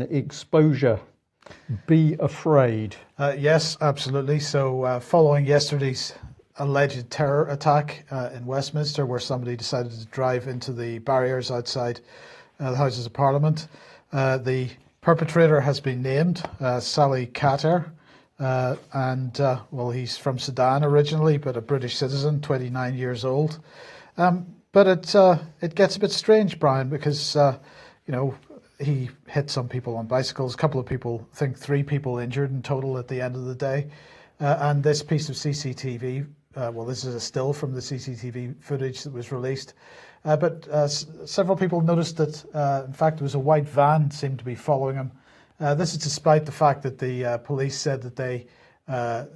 exposure. Be afraid. Yes, absolutely. So following yesterday's alleged terror attack in Westminster, where somebody decided to drive into the barriers outside the Houses of Parliament, the perpetrator has been named, Salih Khater, and well, he's from Sudan originally, but a British citizen, 29 years old. But it gets a bit strange, Brian, because he hit some people on bicycles. A couple of people, I think 3 people injured in total at the end of the day. And this piece of CCTV, well, this is a still from the CCTV footage that was released. But several people noticed that, in fact, there was a white van seemed to be following him. This is despite the fact that the police said that they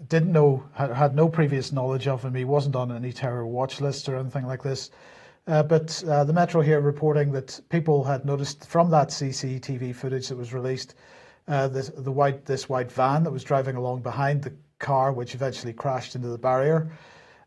didn't know, had no previous knowledge of him. He wasn't on any terror watch list or anything like this. But the Metro here reporting that people had noticed from that CCTV footage that was released, this white van that was driving along behind the car, which eventually crashed into the barrier.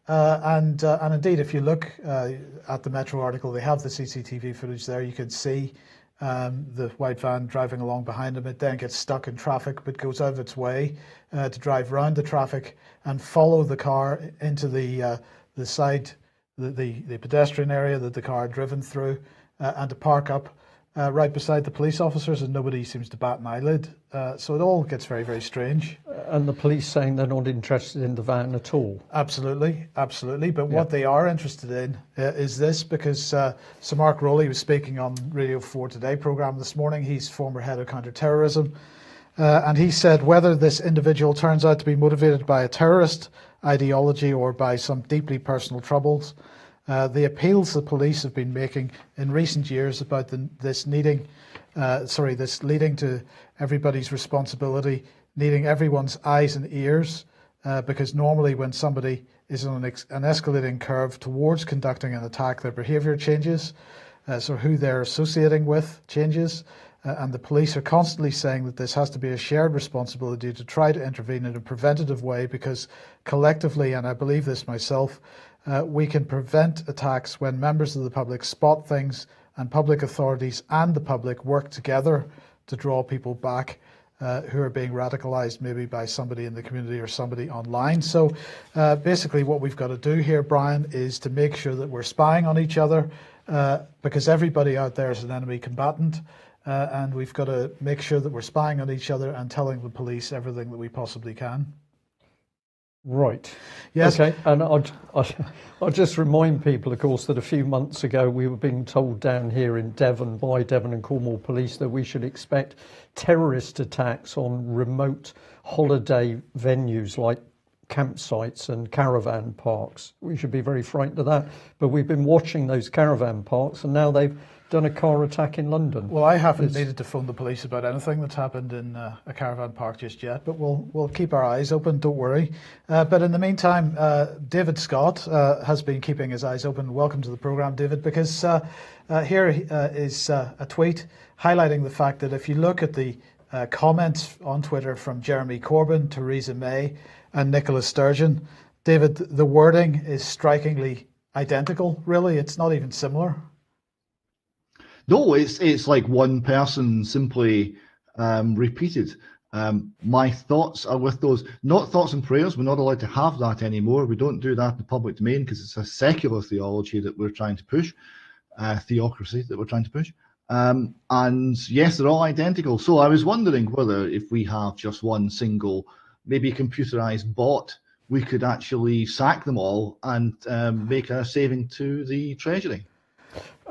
And indeed, if you look at the Metro article, they have the CCTV footage there. You can see the white van driving along behind him. It then gets stuck in traffic, but goes out of its way to drive around the traffic and follow the car into the side. The pedestrian area that the car had driven through, and to park up right beside the police officers, and nobody seems to bat an eyelid. So it all gets very, very strange. And the police saying they're not interested in the van at all. Absolutely, absolutely. But what they are interested in is this, because Sir Mark Rowley was speaking on Radio 4 Today programme this morning. He's former head of counter-terrorism. And he said whether this individual turns out to be motivated by a terrorist ideology or by some deeply personal troubles, the appeals the police have been making in recent years about this leading to everybody's responsibility, needing everyone's eyes and ears, because normally when somebody is on an escalating curve towards conducting an attack, their behaviour changes, so who they're associating with changes. And the police are constantly saying that this has to be a shared responsibility to try to intervene in a preventative way, because collectively, and I believe this myself, we can prevent attacks when members of the public spot things and public authorities and the public work together to draw people back who are being radicalised maybe by somebody in the community or somebody online. So basically what we've got to do here, Brian, is to make sure that we're spying on each other, because everybody out there is an enemy combatant. And we've got to make sure that we're spying on each other and telling the police everything that we possibly can. Right. Yes. Okay. And I'll just remind people, of course, that a few months ago we were being told down here in Devon by Devon and Cornwall Police that we should expect terrorist attacks on remote holiday venues like campsites and caravan parks. We should be very frightened of that. But we've been watching those caravan parks, and now they've done a car attack in London. Well, I haven't needed to phone the police about anything that's happened in a caravan park just yet, but we'll keep our eyes open, don't worry. But in the meantime, David Scott has been keeping his eyes open. Welcome to the programme, David, because here is a tweet highlighting the fact that if you look at the comments on Twitter from Jeremy Corbyn, Theresa May and Nicola Sturgeon, David, the wording is strikingly identical, really. It's not even similar. No, it's like one person simply repeated. My thoughts are with those, not thoughts and prayers. We're not allowed to have that anymore. We don't do that in the public domain because it's a secular theology that we're trying to push, theocracy that we're trying to push. And yes, they're all identical. So I was wondering whether if we have just one single, maybe computerized bot, we could actually sack them all and make a saving to the Treasury.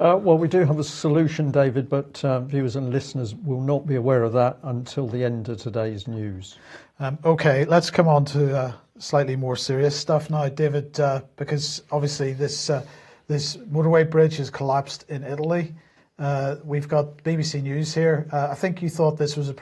Well, we do have a solution, David, but viewers and listeners will not be aware of that until the end of today's news. Okay, let's come on to slightly more serious stuff now, David, because obviously this motorway bridge has collapsed in Italy. We've got BBC News here. I think you thought this was a